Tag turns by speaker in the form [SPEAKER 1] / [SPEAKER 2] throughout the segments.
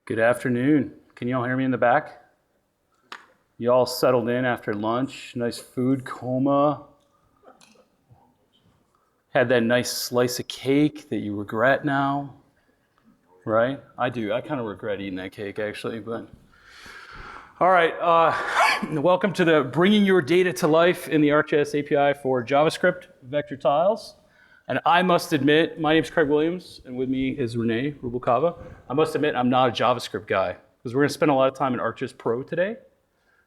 [SPEAKER 1] Good afternoon. Can you all hear me in the back? You all settled in after lunch, nice food coma. Had that nice slice of cake that you regret now, right? I do. I kind of regret eating that cake actually, but. All right, welcome to the Bringing Your Data to Life in the ArcGIS API for JavaScript vector tiles. And I must admit, my name's Craig Williams, and with me is Rene, Rubalcava. I must admit, I'm not a JavaScript guy, because we're gonna spend a lot of time in ArcGIS Pro today.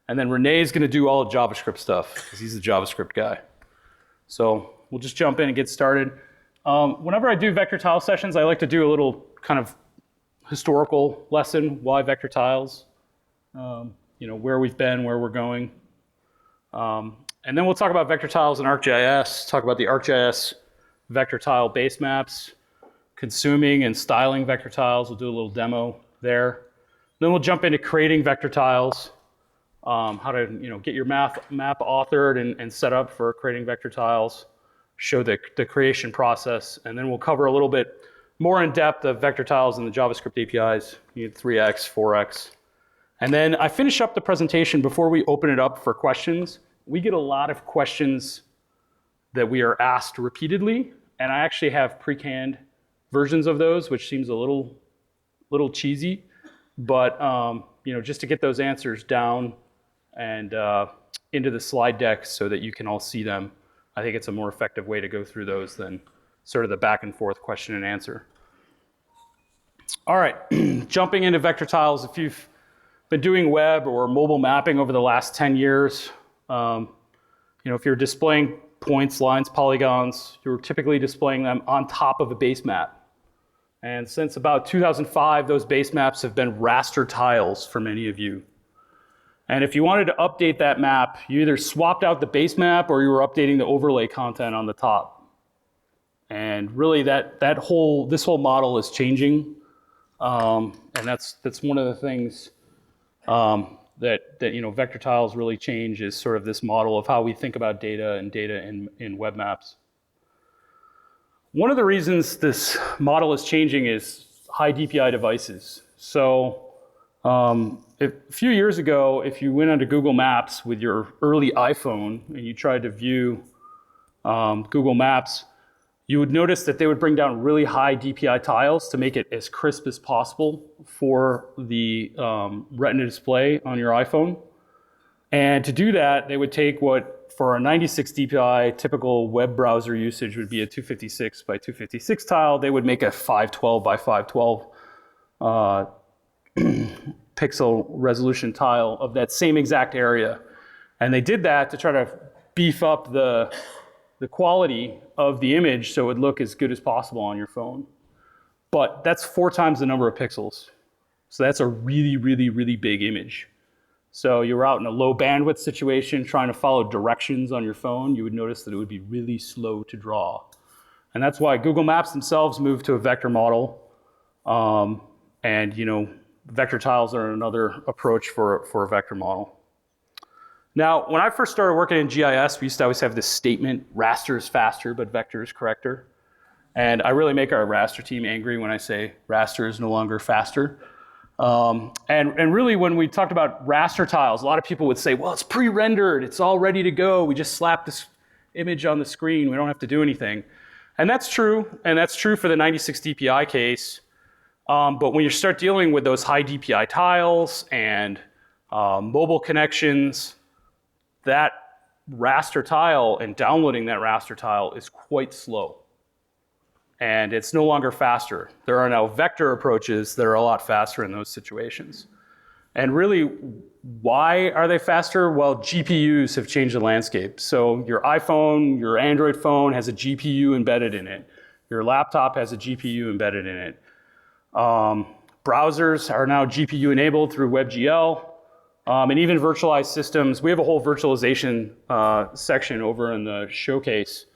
[SPEAKER 1] And then Rene's gonna do all the JavaScript stuff, because he's the JavaScript guy. So we'll just jump in and get started. Whenever I do vector tile sessions, I like to do a little kind of historical lesson, why vector tiles, where we've been, where we're going. And then we'll talk about vector tiles in ArcGIS, talk about the ArcGIS vector tile base maps, consuming and styling vector tiles. We'll do a little demo there. Then we'll jump into creating vector tiles, how to get your map authored and set up for creating vector tiles, show the creation process, and then we'll cover a little bit more in depth of vector tiles in the JavaScript APIs. You need 3x, 4x. And then I finish up the presentation before we open it up for questions. We get a lot of questions that we are asked repeatedly, and I actually have pre-canned versions of those, which seems a little cheesy, but just to get those answers down and into the slide deck so that you can all see them, I think it's a more effective way to go through those than sort of the back and forth question and answer. All right, jumping into vector tiles, if you've been doing web or mobile mapping over the last 10 years, if you're displaying points, lines, polygons, you're typically displaying them on top of a base map. And since about 2005, those base maps have been raster tiles for many of you. And if you wanted to update that map, you either swapped out the base map or you were updating the overlay content on the top. And really this whole model is changing. And that's one of the things that vector tiles really change is sort of this model of how we think about data and data in web maps. One of the reasons this model is changing is high DPI devices. So a few years ago, if you went onto Google Maps with your early iPhone and you tried to view Google Maps, you would notice that they would bring down really high DPI tiles to make it as crisp as possible for the Retina display on your iPhone. And to do that, they would take what, for a 96 DPI, typical web browser usage would be a 256 by 256 tile. They would make a 512 by 512 pixel resolution tile of that same exact area. And they did that to try to beef up the quality of the image so it would look as good as possible on your phone. But that's 4 times the number of pixels. So that's a really, really, really big image. So you're out in a low bandwidth situation trying to follow directions on your phone, you would notice that it would be really slow to draw. And that's why Google Maps themselves moved to a vector model. Vector tiles are another approach for a vector model. Now, when I first started working in GIS, we used to always have this statement, raster is faster, but vector is corrector. And I really make our raster team angry when I say raster is no longer faster. And really, when we talked about raster tiles, a lot of people would say, well, it's pre-rendered, it's all ready to go, we just slap this image on the screen, we don't have to do anything. And that's true for the 96 DPI case. But when you start dealing with those high DPI tiles and mobile connections, that raster tile and downloading that raster tile is quite slow. And it's no longer faster. There are now vector approaches that are a lot faster in those situations. And really, why are they faster? Well, GPUs have changed the landscape. So your iPhone, your Android phone has a GPU embedded in it. Your laptop has a GPU embedded in it. Browsers are now GPU enabled through WebGL. And even virtualized systems, we have a whole virtualization section over in the showcase.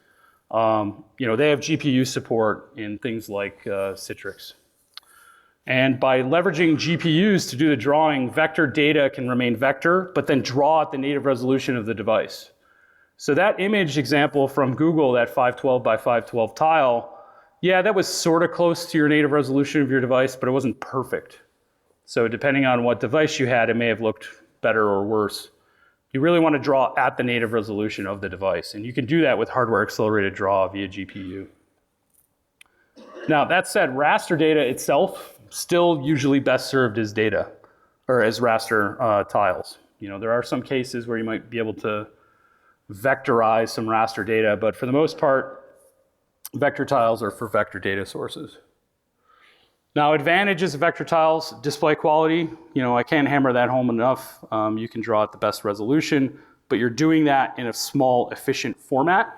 [SPEAKER 1] They have GPU support in things like Citrix. And by leveraging GPUs to do the drawing, vector data can remain vector, but then draw at the native resolution of the device. So that image example from Google, that 512 by 512 tile, yeah, that was sort of close to your native resolution of your device, but it wasn't perfect. So depending on what device you had, it may have looked better or worse. You really want to draw at the native resolution of the device, and you can do that with hardware accelerated draw via GPU. Now, that said, raster data itself still usually best served as data, or as raster tiles. You know, there are some cases where you might be able to vectorize some raster data, but for the most part, vector tiles are for vector data sources. Now, advantages of vector tiles, display quality. You know, I can't hammer that home enough. You can draw at the best resolution, but you're doing that in a small, efficient format.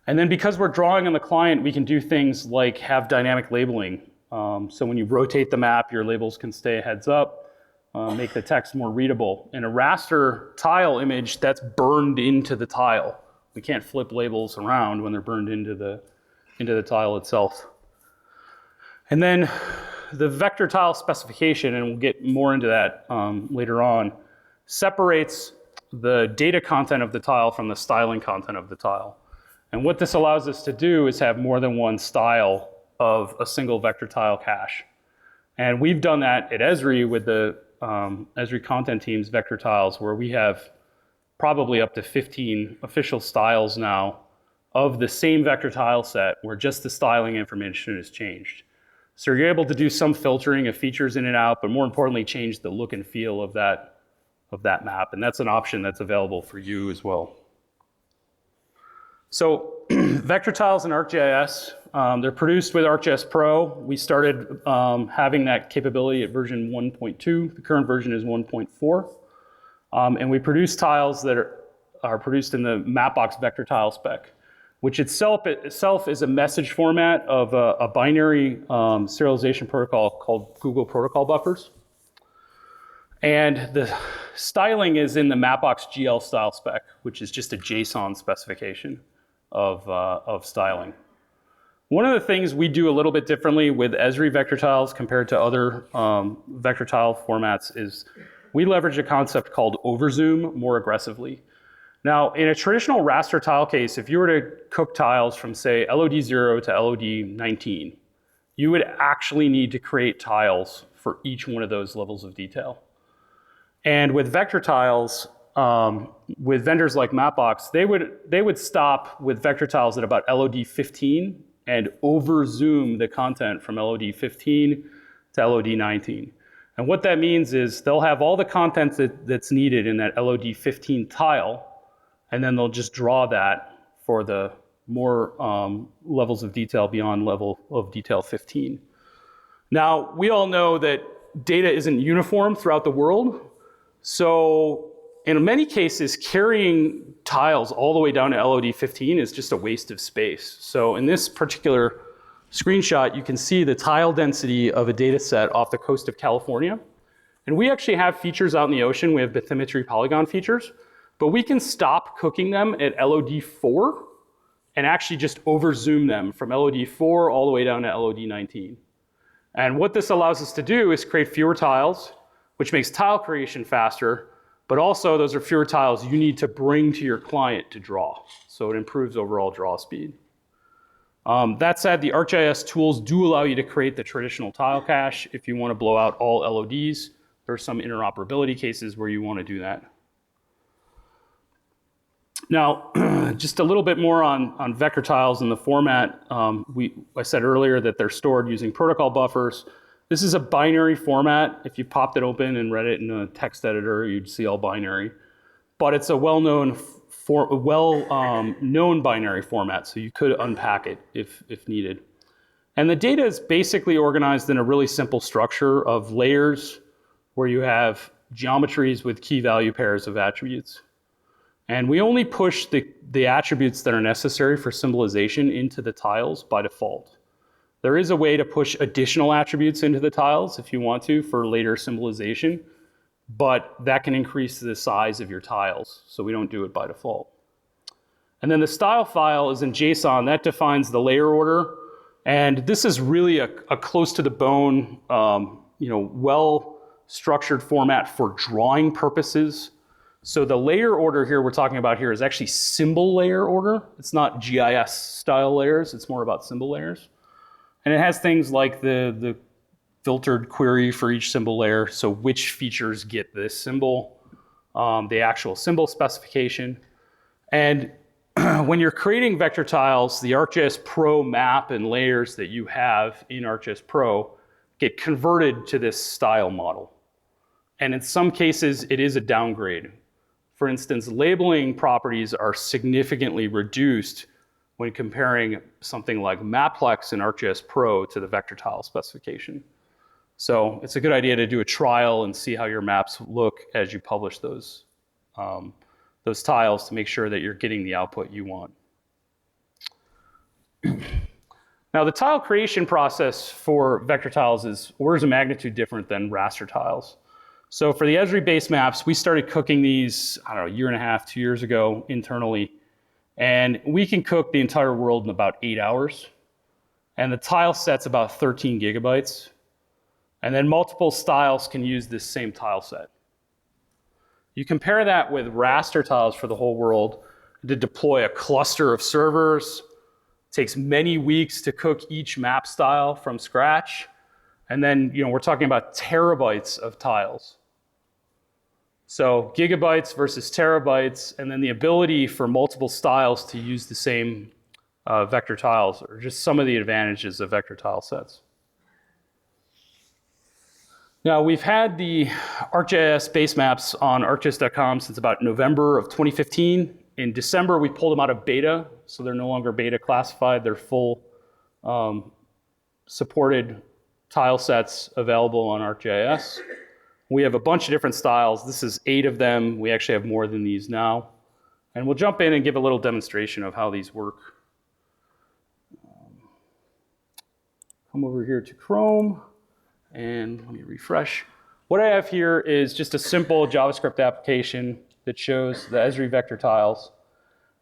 [SPEAKER 1] And then because we're drawing on the client, we can do things like have dynamic labeling. So when you rotate the map, your labels can stay heads up, make the text more readable. In a raster tile image, that's burned into the tile. We can't flip labels around when they're burned into the tile itself. And then the vector tile specification, and we'll get more into that later on, separates the data content of the tile from the styling content of the tile. And what this allows us to do is have more than one style of a single vector tile cache. And we've done that at Esri with the Esri content team's vector tiles, where we have probably up to 15 official styles now of the same vector tile set, where just the styling information is changed. So you're able to do some filtering of features in and out, but more importantly, change the look and feel of that map. And that's an option that's available for you as well. So vector tiles in ArcGIS, they're produced with ArcGIS Pro. We started having that capability at version 1.2. The current version is 1.4. And we produce tiles that are produced in the Mapbox vector tile spec, which itself is a message format of a binary serialization protocol called Google Protocol Buffers. And the styling is in the Mapbox GL style spec, which is just a JSON specification of styling. One of the things we do a little bit differently with Esri vector tiles compared to other vector tile formats is we leverage a concept called overzoom more aggressively. Now, in a traditional raster tile case, if you were to cook tiles from, say, LOD 0 to LOD 19, you would actually need to create tiles for each one of those levels of detail. And with vector tiles, with vendors like Mapbox, they would stop with vector tiles at about LOD 15 and overzoom the content from LOD 15 to LOD 19. And what that means is they'll have all the content that's needed in that LOD 15 tile, and then they'll just draw that for the more levels of detail beyond level of detail 15. Now, we all know that data isn't uniform throughout the world. So in many cases, carrying tiles all the way down to LOD 15 is just a waste of space. So in this particular screenshot, you can see the tile density of a data set off the coast of California. And we actually have features out in the ocean. We have bathymetry polygon features. But we can stop cooking them at LOD 4 and actually just overzoom them from LOD 4 all the way down to LOD 19. And what this allows us to do is create fewer tiles, which makes tile creation faster, but also those are fewer tiles you need to bring to your client to draw. So it improves overall draw speed. That said, the ArcGIS tools do allow you to create the traditional tile cache if you want to blow out all LODs. There are some interoperability cases where you want to do that. Now, just a little bit more on vector tiles and the format. I said earlier that they're stored using protocol buffers. This is a binary format. If you popped it open and read it in a text editor, you'd see all binary. But it's a well-known binary format, so you could unpack it if needed. And the data is basically organized in a really simple structure of layers where you have geometries with key value pairs of attributes. And we only push the attributes that are necessary for symbolization into the tiles by default. There is a way to push additional attributes into the tiles if you want to for later symbolization, but that can increase the size of your tiles, so we don't do it by default. And then the style file is in JSON. That defines the layer order, and this is really a close to the bone, well-structured format for drawing purposes. So the layer order here we're talking about here is actually symbol layer order. It's not GIS style layers, it's more about symbol layers. And it has things like the filtered query for each symbol layer. So which features get this symbol, the actual symbol specification. And when you're creating vector tiles, the ArcGIS Pro map and layers that you have in ArcGIS Pro get converted to this style model. And in some cases, it is a downgrade. For instance, labeling properties are significantly reduced when comparing something like Maplex in ArcGIS Pro to the vector tile specification. So it's a good idea to do a trial and see how your maps look as you publish those tiles to make sure that you're getting the output you want. Now, the tile creation process for vector tiles is orders of magnitude different than raster tiles. So for the Esri base maps, we started cooking these, I don't know, a year and a half, 2 years ago internally. And we can cook the entire world in about 8 hours. And the tile set's about 13 gigabytes. And then multiple styles can use this same tile set. You compare that with raster tiles for the whole world. To deploy a cluster of servers, it takes many weeks to cook each map style from scratch. And then, we're talking about terabytes of tiles. So gigabytes versus terabytes, and then the ability for multiple styles to use the same vector tiles are just some of the advantages of vector tile sets. Now, we've had the ArcGIS base maps on ArcGIS.com since about November of 2015. In December, we pulled them out of beta, so they're no longer beta classified. They're full supported tile sets available on ArcGIS. We have a bunch of different styles. This is 8 of them. We actually have more than these now. And we'll jump in and give a little demonstration of how these work. Come over here to Chrome, and let me refresh. What I have here is just a simple JavaScript application that shows the Esri vector tiles.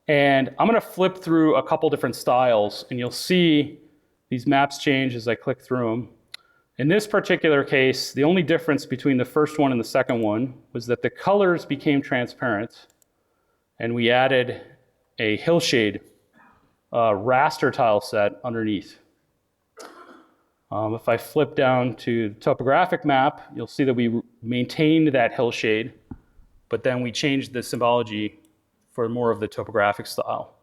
[SPEAKER 1] And I'm going to flip through a couple different styles, and you'll see these maps change as I click through them. In this particular case, the only difference between the first one and the second one was that the colors became transparent, and we added a hillshade raster tile set underneath. If I flip down to the topographic map, you'll see that we maintained that hillshade, but then we changed the symbology for more of the topographic style.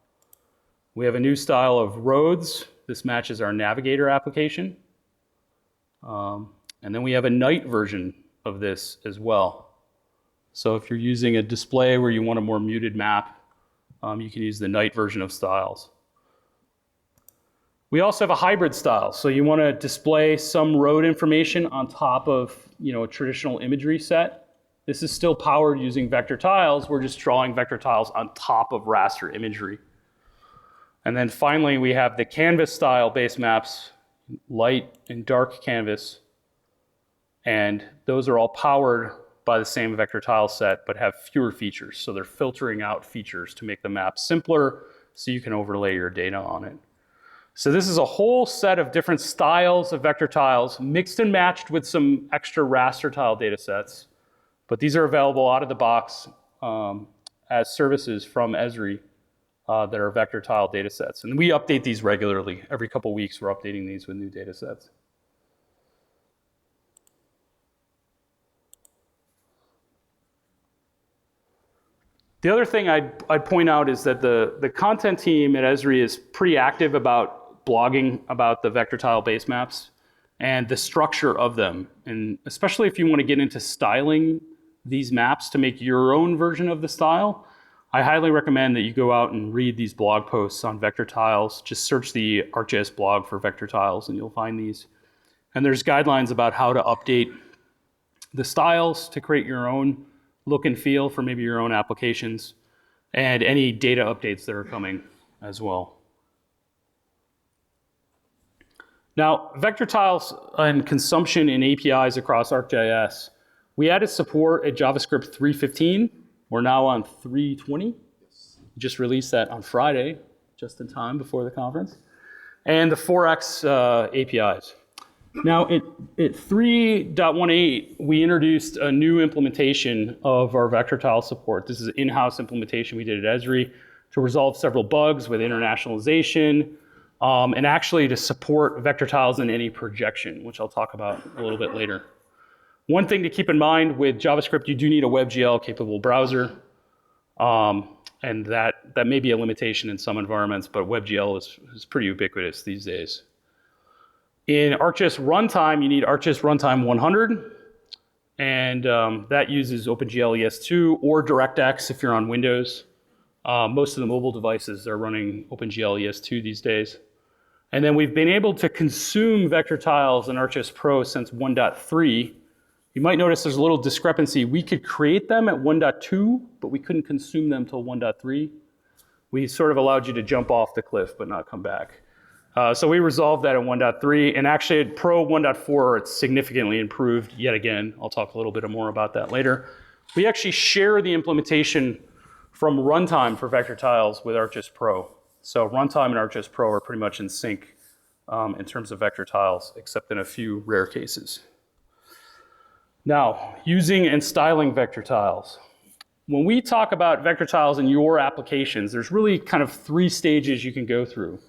[SPEAKER 1] We have a new style of roads. This matches our navigator application. And then we have a night version of this as well. So if you're using a display where you want a more muted map, you can use the night version of styles. We also have a hybrid style. So you want to display some road information on top of a traditional imagery set. This is still powered using vector tiles. We're just drawing vector tiles on top of raster imagery. And then finally, we have the canvas style base maps, light and dark canvas, and those are all powered by the same vector tile set but have fewer features. So they're filtering out features to make the map simpler so you can overlay your data on it. So this is a whole set of different styles of vector tiles mixed and matched with some extra raster tile data sets, but these are available out of the box as services from Esri. That are vector tile data sets. And we update these regularly. Every couple weeks, we're updating these with new data sets. The other thing I'd point out is that the content team at Esri is pretty active about blogging about the vector tile base maps and the structure of them. And especially if you want to get into styling these maps to make your own version of the style, I highly recommend that you go out and read these blog posts on vector tiles. Just search the ArcGIS blog for vector tiles and you'll find these. And there's guidelines about how to update the styles to create your own look and feel for maybe your own applications, and any data updates that are coming as well. Now, vector tiles and consumption in APIs across ArcGIS. We added support at JavaScript 3.15. We're now on 3.20. Just released that on Friday, just in time before the conference. And the 4x APIs. Now, at 3.18, we introduced a new implementation of our vector tile support. This is an in-house implementation we did at Esri to resolve several bugs with internationalization, and actually to support vector tiles in any projection, which I'll talk about a little bit later. One thing to keep in mind with JavaScript, you do need a WebGL capable browser. And that may be a limitation in some environments, but WebGL is pretty ubiquitous these days. In ArcGIS Runtime, you need ArcGIS Runtime 100, and that uses OpenGL ES2 or DirectX if you're on Windows. Most of the mobile devices are running OpenGL ES2 these days. And then we've been able to consume vector tiles in ArcGIS Pro since 1.3. You might notice there's a little discrepancy. We could create them at 1.2, but we couldn't consume them till 1.3. We sort of allowed you to jump off the cliff but not come back. So we resolved that at 1.3, and actually at Pro 1.4, it's significantly improved yet again. I'll talk a little bit more about that later. We actually share the implementation from runtime for vector tiles with ArcGIS Pro. So runtime and ArcGIS Pro are pretty much in sync in terms of vector tiles, except in a few rare cases. Now, using and styling vector tiles. When we talk about vector tiles in your applications, there's really kind of 3 stages you can go through.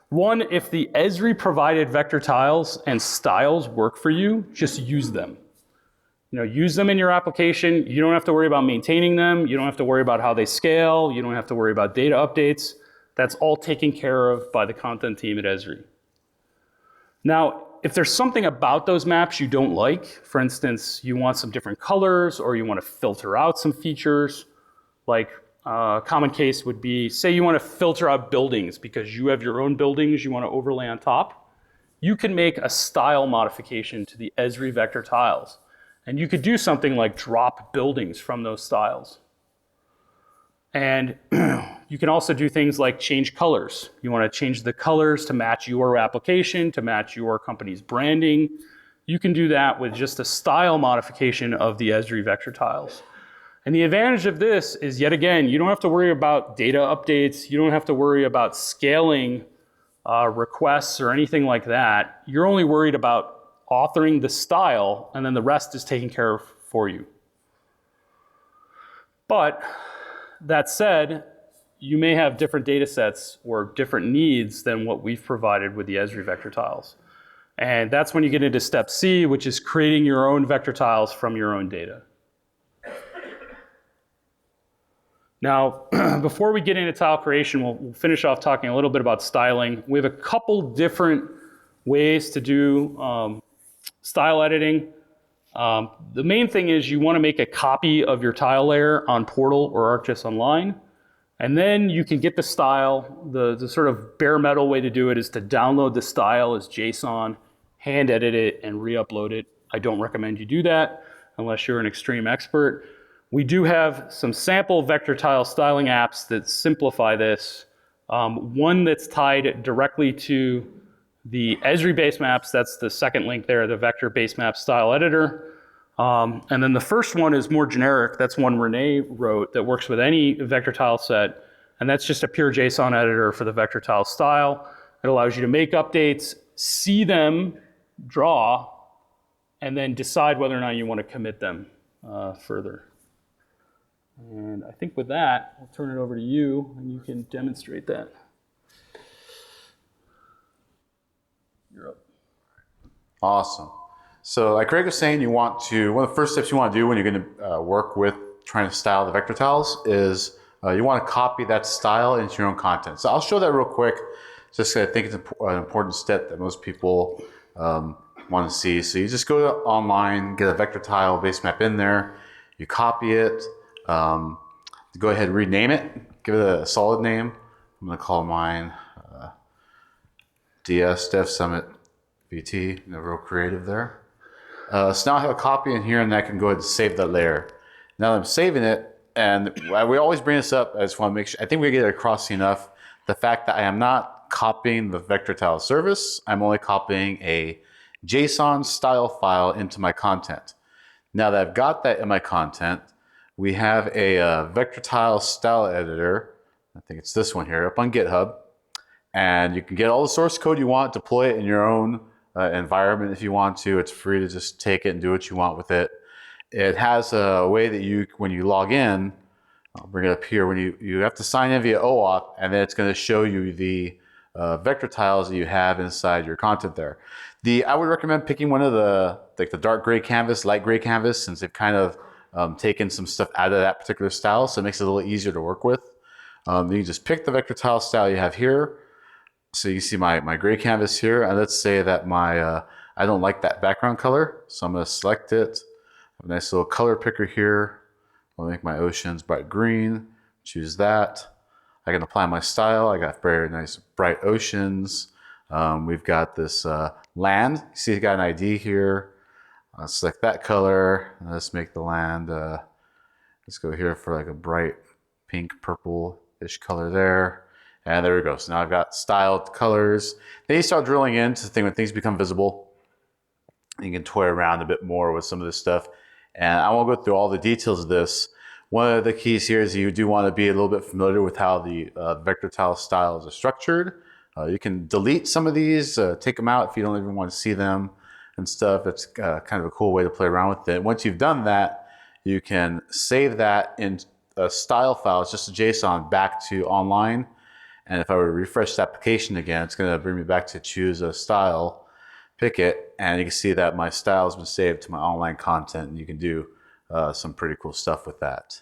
[SPEAKER 1] One, if the Esri provided vector tiles and styles work for you, just use them. Use them in your application. You don't have to worry about maintaining them. You don't have to worry about how they scale. You don't have to worry about data updates. That's all taken care of by the content team at Esri. Now, if there's something about those maps you don't like, for instance, you want some different colors or you want to filter out some features, like a common case would be, say you want to filter out buildings because you have your own buildings you want to overlay on top, you can make a style modification to the Esri vector tiles. And you could do something like drop buildings from those styles. And you can also do things like change colors. You want to change the colors to match your application, to match your company's branding. You can do that with just a style modification of the Esri vector tiles. And the advantage of this is, yet again, you don't have to worry about data updates. You don't have to worry about scaling requests or anything like that. You're only worried about authoring the style, and then the rest is taken care of for you. But that said, you may have different data sets or different needs than what we've provided with the Esri vector tiles. And that's when you get into step C, which is creating your own vector tiles from your own data. Now, before we get into tile creation, we'll finish off talking a little bit about styling. We have a couple different ways to do style editing. The main thing is you want to make a copy of your tile layer on Portal or ArcGIS Online, and then you can get the style. The sort of bare metal way to do it is to download the style as JSON, hand edit it, and re-upload it. I don't recommend you do that unless you're an extreme expert. We do have some sample vector tile styling apps that simplify this. One that's tied directly to the Esri basemaps, that's the second link there, the vector basemap style editor. And then the first one is more generic. That's one Rene wrote that works with any vector tile set. And that's just a pure JSON editor for the vector tile style. It allows you to make updates, see them, draw, and then decide whether or not you want to commit them further. And I think with that, I'll turn it over to you, and you can demonstrate that. You're up.
[SPEAKER 2] Awesome. So like Craig was saying, one of the first steps you want to do when you're going to work with trying to style the vector tiles is you want to copy that style into your own content. So I'll show that real quick, just because I think it's an important step that most people want to see. So you just go to online, get a vector tile basemap in there, you copy it, go ahead and rename it, give it a solid name. I'm going to call mine DS Dev Summit VT, real creative there. So now I have a copy in here, and I can go ahead and save that layer. Now that I'm saving it, and we always bring this up, I just want to make sure, I think we get it across enough, the fact that I am not copying the vector tile service, I'm only copying a JSON style file into my content. Now that I've got that in my content, we have a vector tile style editor, I think it's this one here, up on GitHub, and you can get all the source code you want, deploy it in your own environment if you want to. It's free to just take it and do what you want with it. It has a way that when you log in, I'll bring it up here, when you have to sign in via OAuth, and then it's going to show you the vector tiles that you have inside your content there. I would recommend picking one of the dark gray canvas, light gray canvas, since they've kind of taken some stuff out of that particular style, so it makes it a little easier to work with. You can just pick the vector tile style you have here. So you see my gray canvas here, and let's say that I don't like that background color, so I'm going to select it. Have a nice little color picker here. I'll make my oceans bright green. Choose that. I can apply my style. I got very nice bright oceans. We've got this land. You see, it's got an ID here. I'll select that color. Let's make the land. Let's go here for like a bright pink, purple-ish color there. And there we go. So now I've got styled colors. Then you start drilling into the thing when things become visible. You can toy around a bit more with some of this stuff. And I won't go through all the details of this. One of the keys here is you do want to be a little bit familiar with how the vector tile styles are structured. You can delete some of these, take them out if you don't even want to see them and stuff. It's kind of a cool way to play around with it. Once you've done that, you can save that in a style file. It's just a JSON back to online. And if I were to refresh the application again, it's going to bring me back to choose a style, pick it, and you can see that my style has been saved to my online content. And you can do some pretty cool stuff with that.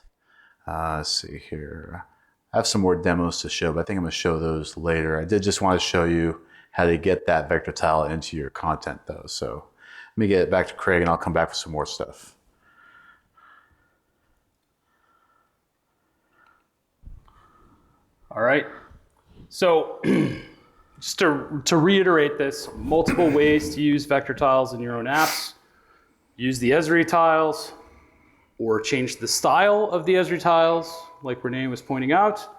[SPEAKER 2] Let's see here. I have some more demos to show, but I think I'm going to show those later. I did just want to show you how to get that vector tile into your content, though. So let me get it back to Craig, and I'll come back with some more stuff.
[SPEAKER 1] All right. So just to reiterate this, multiple ways to use vector tiles in your own apps. Use the Esri tiles, or change the style of the Esri tiles, like Rene was pointing out.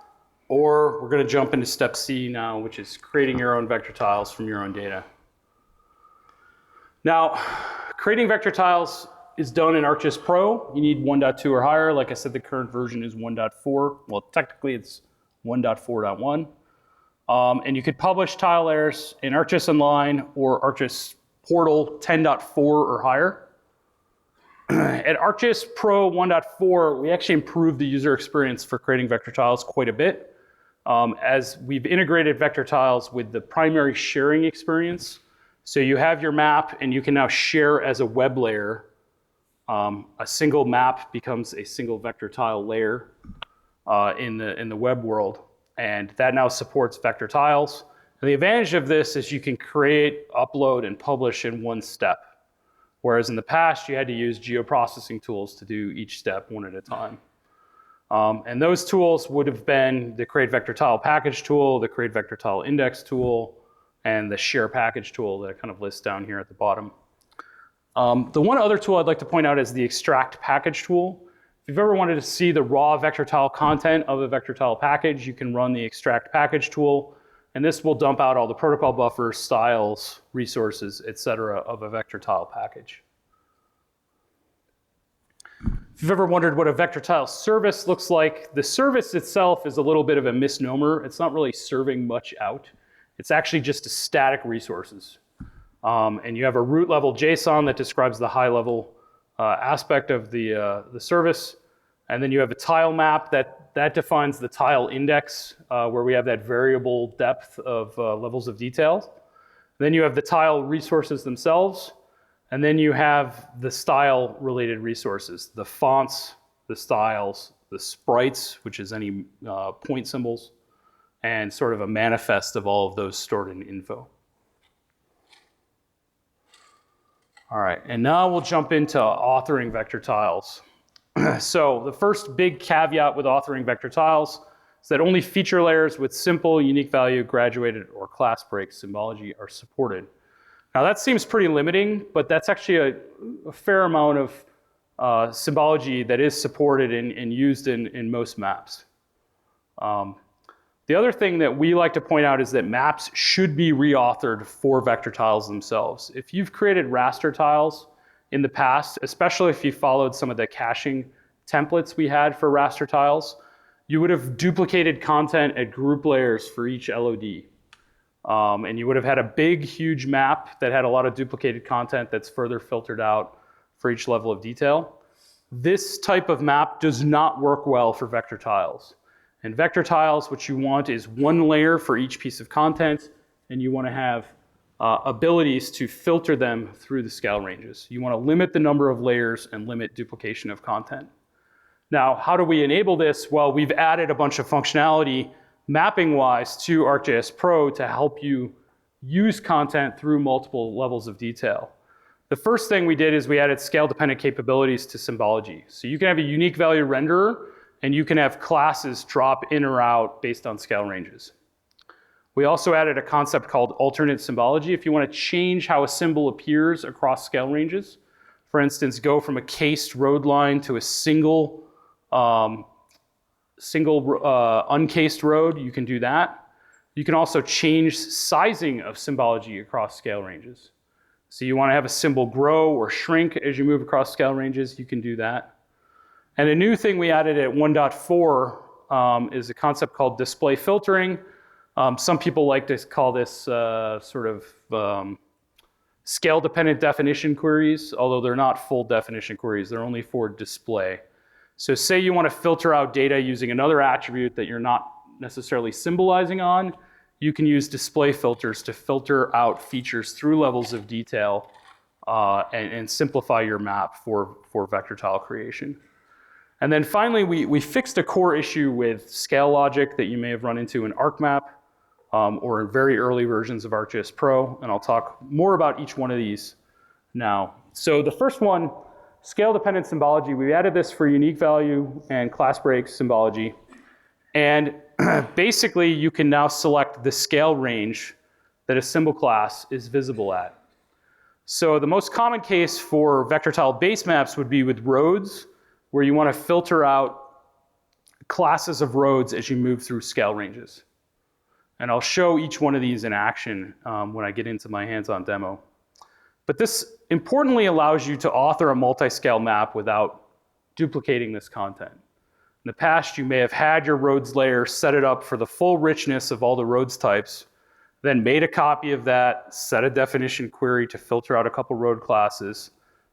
[SPEAKER 1] Or we're going to jump into step C now, which is creating your own vector tiles from your own data. Now, creating vector tiles is done in ArcGIS Pro. You need 1.2 or higher. Like I said, the current version is 1.4. Well, technically it's 1.4.1. And you could publish tile layers in ArcGIS Online or ArcGIS Portal 10.4 or higher. At ArcGIS Pro 1.4, we actually improved the user experience for creating vector tiles quite a bit, as we've integrated vector tiles with the primary sharing experience. So you have your map, and you can now share as a web layer. A single map becomes a single vector tile layer in the web world. And that now supports vector tiles. And the advantage of this is you can create, upload, and publish in one step. Whereas in the past, you had to use geoprocessing tools to do each step one at a time. And those tools would have been the Create Vector Tile Package tool, the Create Vector Tile Index tool, and the Share Package tool that I kind of list down here at the bottom. The one other tool I'd like to point out is the Extract Package tool. If you've ever wanted to see the raw vector tile content of a vector tile package, you can run the Extract Package tool, and this will dump out all the protocol buffers, styles, resources, etc. of a vector tile package. If you've ever wondered what a vector tile service looks like, the service itself is a little bit of a misnomer. It's not really serving much out. It's actually just a static resources. And you have a root level JSON that describes the high level aspect of the service. And then you have a tile map that defines the tile index, where we have that variable depth of levels of detail. Then you have the tile resources themselves. And then you have the style related resources, the fonts, the styles, the sprites, which is any point symbols, and sort of a manifest of all of those stored in info. All right, and now we'll jump into authoring vector tiles. So the first big caveat with authoring vector tiles is that only feature layers with simple, unique value, graduated, or class break symbology are supported. Now that seems pretty limiting, but that's actually a fair amount of symbology that is supported and used in most maps. The other thing that we like to point out is that maps should be reauthored for vector tiles themselves. If you've created raster tiles in the past, especially if you followed some of the caching templates we had for raster tiles, you would have duplicated content at group layers for each LOD. And you would have had a big, huge map that had a lot of duplicated content that's further filtered out for each level of detail. This type of map does not work well for vector tiles. And vector tiles, what you want is one layer for each piece of content, and you want to have abilities to filter them through the scale ranges. You want to limit the number of layers and limit duplication of content. Now, how do we enable this? Well, we've added a bunch of functionality mapping-wise to ArcGIS Pro to help you use content through multiple levels of detail. The first thing we did is we added scale-dependent capabilities to symbology. So you can have a unique value renderer, and you can have classes drop in or out based on scale ranges. We also added a concept called alternate symbology. If you want to change how a symbol appears across scale ranges, for instance, go from a cased road line to a single uncased road, you can do that. You can also change sizing of symbology across scale ranges. So you want to have a symbol grow or shrink as you move across scale ranges, you can do that. And a new thing we added at 1.4 is a concept called display filtering. Some people like to call this sort of scale-dependent definition queries, although they're not full definition queries, they're only for display. So say you want to filter out data using another attribute that you're not necessarily symbolizing on, you can use display filters to filter out features through levels of detail and simplify your map for vector tile creation. And then finally, we fixed a core issue with scale logic that you may have run into in ArcMap or in very early versions of ArcGIS Pro, and I'll talk more about each one of these now. So the first one, scale-dependent symbology, we added this for unique value and class break symbology. And basically, you can now select the scale range that a symbol class is visible at. So the most common case for vector tile base maps would be with roads, where you want to filter out classes of roads as you move through scale ranges. And I'll show each one of these in action when I get into my hands-on demo. But this importantly allows you to author a multi-scale map without duplicating this content. In the past, you may have had your roads layer, set it up for the full richness of all the roads types, then made a copy of that, set a definition query to filter out a couple road classes,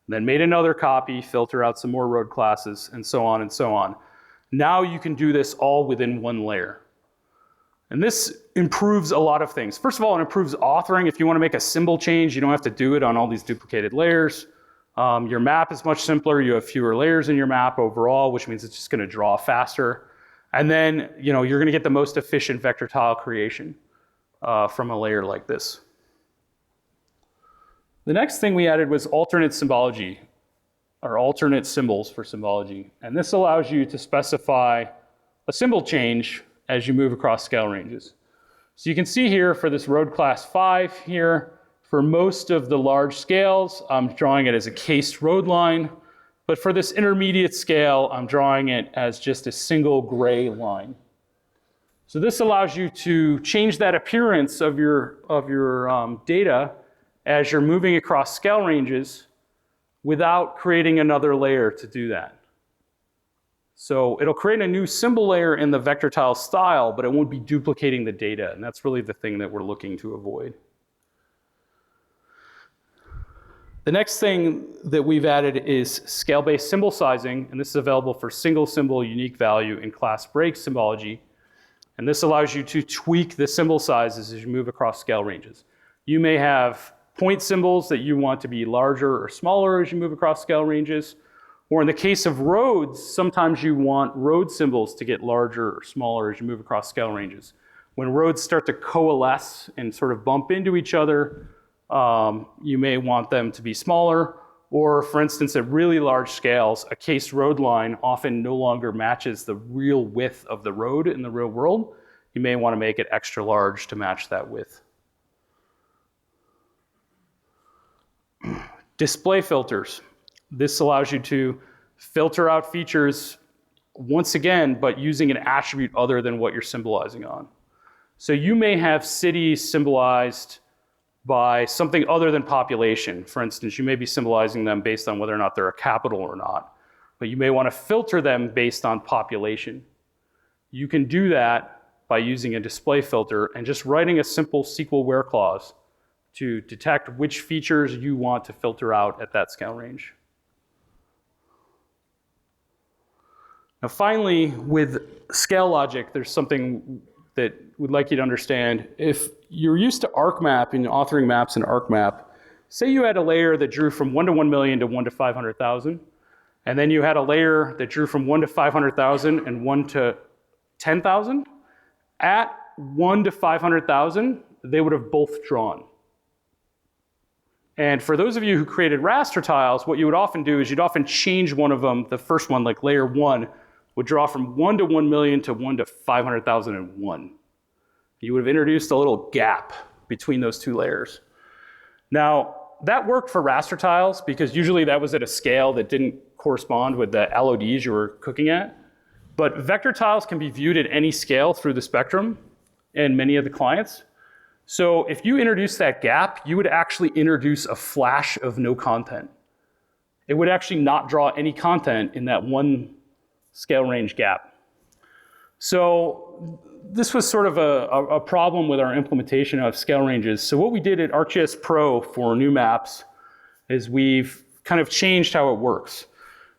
[SPEAKER 1] then made another copy, filter out some more road classes, and so on and so on. Now you can do this all within one layer. And this improves a lot of things. First of all, it improves authoring. If you want to make a symbol change, you don't have to do it on all these duplicated layers. Your map is much simpler. You have fewer layers in your map overall, which means it's just going to draw faster. And then you're going to get the most efficient vector tile creation from a layer like this. The next thing we added was alternate symbology, or alternate symbols for symbology. And this allows you to specify a symbol change as you move across scale ranges. So you can see here for this road class 5 here, for most of the large scales, I'm drawing it as a cased road line. But for this intermediate scale, I'm drawing it as just a single gray line. So this allows you to change that appearance of your data as you're moving across scale ranges without creating another layer to do that. So it'll create a new symbol layer in the vector tile style, but it won't be duplicating the data, and that's really the thing that we're looking to avoid. The next thing that we've added is scale-based symbol sizing, and this is available for single symbol, unique value, and class break symbology. And this allows you to tweak the symbol sizes as you move across scale ranges. You may have point symbols that you want to be larger or smaller as you move across scale ranges. Or in the case of roads, sometimes you want road symbols to get larger or smaller as you move across scale ranges. When roads start to coalesce and sort of bump into each other, you may want them to be smaller. Or for instance, at really large scales, a cased road line often no longer matches the real width of the road in the real world. You may want to make it extra large to match that width. Display filters. This allows you to filter out features once again, but using an attribute other than what you're symbolizing on. So you may have cities symbolized by something other than population. For instance, you may be symbolizing them based on whether or not they're a capital or not, but you may want to filter them based on population. You can do that by using a display filter and just writing a simple SQL where clause to detect which features you want to filter out at that scale range. Now finally, with scale logic, there's something that we'd like you to understand. If you're used to ArcMap and authoring maps in ArcMap, say you had a layer that drew from 1 to 1 million to 1 to 500,000, and then you had a layer that drew from 1 to 500,000 and 1 to 10,000. At 1 to 500,000, they would have both drawn. And for those of you who created raster tiles, what you would often do is you'd often change one of them. The first one, like layer 1, would draw from 1 to 1 million to 1 to 500,001. You would have introduced a little gap between those two layers. Now, that worked for raster tiles because usually that was at a scale that didn't correspond with the LODs you were cooking at. But vector tiles can be viewed at any scale through the spectrum in many of the clients. So if you introduce that gap, you would actually introduce a flash of no content. It would actually not draw any content in that one scale range gap. So this was sort of a problem with our implementation of scale ranges. So what we did at ArcGIS Pro for new maps is we've kind of changed how it works.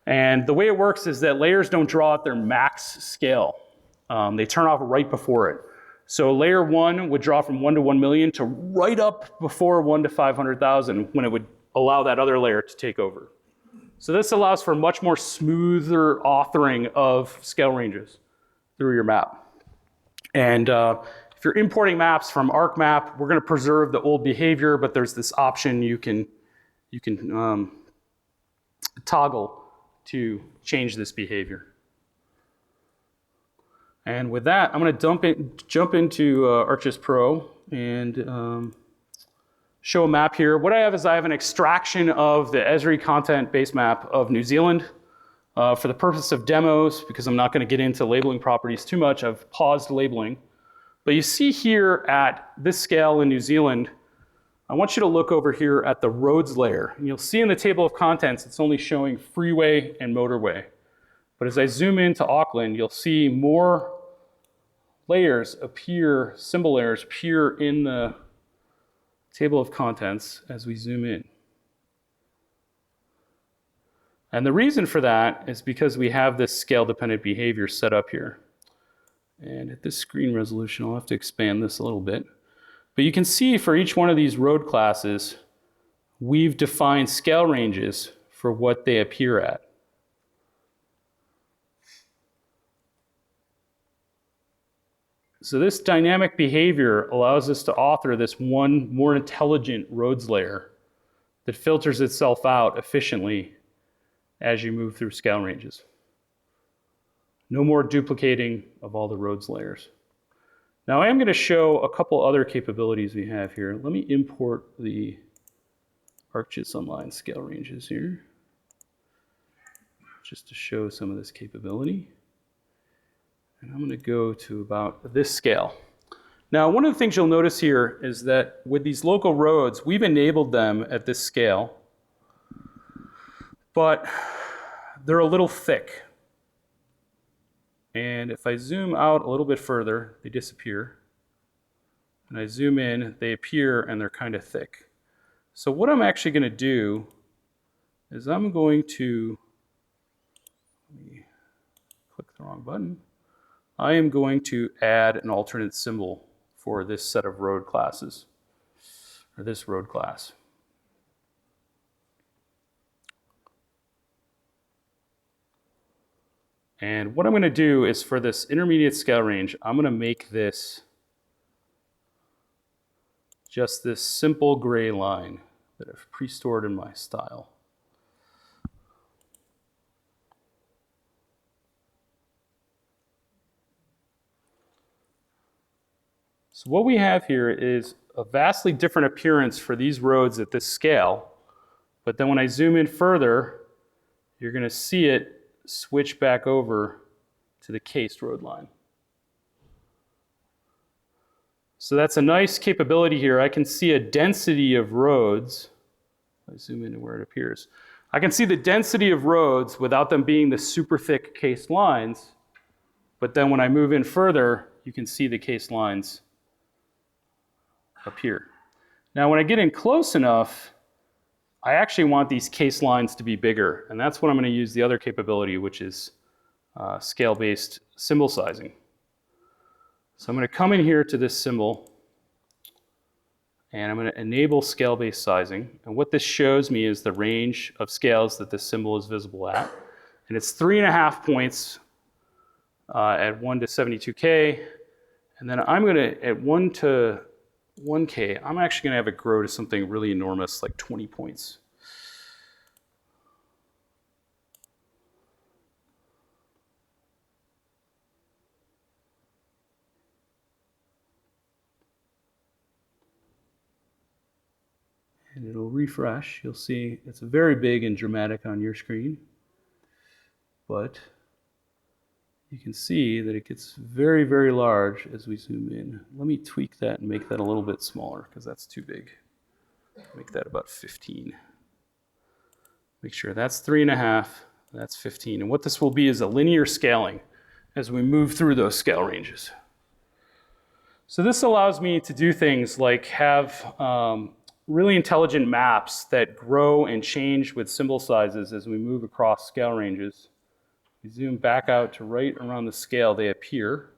[SPEAKER 1] And the way it works is that layers don't draw at their max scale. They turn off right before it. So layer 1 would draw from 1 to 1 million to right up before 1 to 500,000 when it would allow that other layer to take over. So this allows for much more smoother authoring of scale ranges through your map. And if you're importing maps from ArcMap, we're going to preserve the old behavior, but there's this option you can toggle to change this behavior. And with that, I'm going to jump into ArcGIS Pro and show a map here. What I have is I have an extraction of the Esri content base map of New Zealand. For the purpose of demos, because I'm not going to get into labeling properties too much, I've paused labeling. But you see here at this scale in New Zealand, I want you to look over here at the roads layer. And you'll see in the table of contents, it's only showing freeway and motorway. But as I zoom into Auckland, you'll see more layers appear, symbol layers appear in the table of contents as we zoom in. And the reason for that is because we have this scale-dependent behavior set up here. And at this screen resolution, I'll have to expand this a little bit. But you can see for each one of these road classes, we've defined scale ranges for what they appear at. So this dynamic behavior allows us to author this one more intelligent roads layer that filters itself out efficiently as you move through scale ranges. No more duplicating of all the roads layers. Now I am going to show a couple other capabilities we have here. Let me import the ArcGIS Online scale ranges here, just to show some of this capability. And I'm going to go to about this scale. Now, one of the things you'll notice here is that with these local roads, we've enabled them at this scale, but they're a little thick. And if I zoom out a little bit further, they disappear. And I zoom in, they appear, and they're kind of thick. So what I'm actually going to do is I'm going to, let me click the wrong button. I am going to add an alternate symbol for this set of road classes, or this road class. And what I'm going to do is for this intermediate scale range, I'm going to make this just this simple gray line that I've pre-stored in my style. So what we have here is a vastly different appearance for these roads at this scale, but then when I zoom in further, you're going to see it switch back over to the cased road line. So that's a nice capability here. I can see a density of roads. I zoom in to where it appears. I can see the density of roads without them being the super thick cased lines, but then when I move in further, you can see the cased lines appear. Now when I get in close enough, I actually want these case lines to be bigger, and that's when I'm going to use the other capability, which is scale-based symbol sizing. So I'm going to come in here to this symbol, and I'm going to enable scale-based sizing. And what this shows me is the range of scales that this symbol is visible at. And it's 3.5 points at 1 to 72K. And then I'm going to, at 1 to 1K, I'm actually going to have it grow to something really enormous, like 20 points. And it'll refresh. You'll see it's very big and dramatic on your screen. But you can see that it gets very, very large as we zoom in. Let me tweak that and make that a little bit smaller because that's too big. Make that about 15. Make sure that's 3.5, that's 15. And what this will be is a linear scaling as we move through those scale ranges. So this allows me to do things like have really intelligent maps that grow and change with symbol sizes as we move across scale ranges. We zoom back out to right around the scale, they appear,